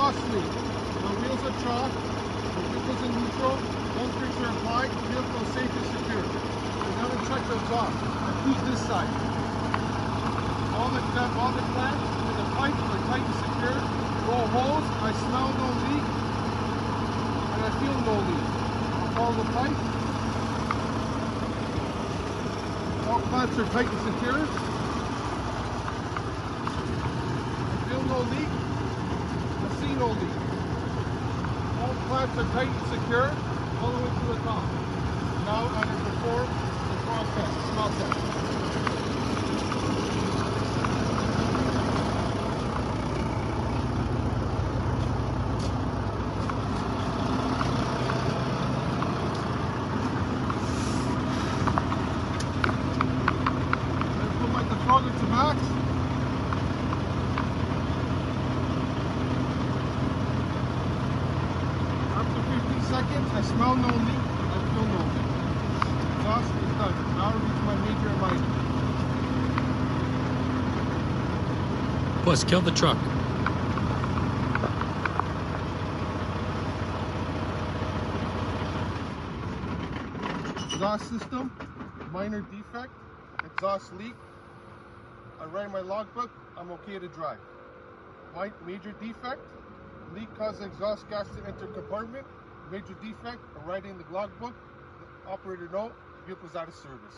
exhaust leak. The wheels are chalk, the vehicle's in neutral, all brakes are applied, the vehicle is safe and secure. We're going to check the exhaust. Let's use this side. All the clamps and the pipes are tight and secure. No holes, I smell no leak, and I feel no leak. I'll follow the pipe. All clamps are tight and secure. I feel no leak. I see no leak. All clamps are tight and secure all the way to the top. Now I'm going to perform the cross test, smell test. Throttle to max. After 15 seconds, I smell no leak, I feel no leak. Exhaust is done. Now I reach my major and minor. Puss, kill the truck. Exhaust system, minor defect, exhaust leak. I write my logbook, I'm okay to drive. My major defect, leak caused exhaust gas to enter compartment. Major defect, I write in the logbook, the operator note, vehicle's out of service.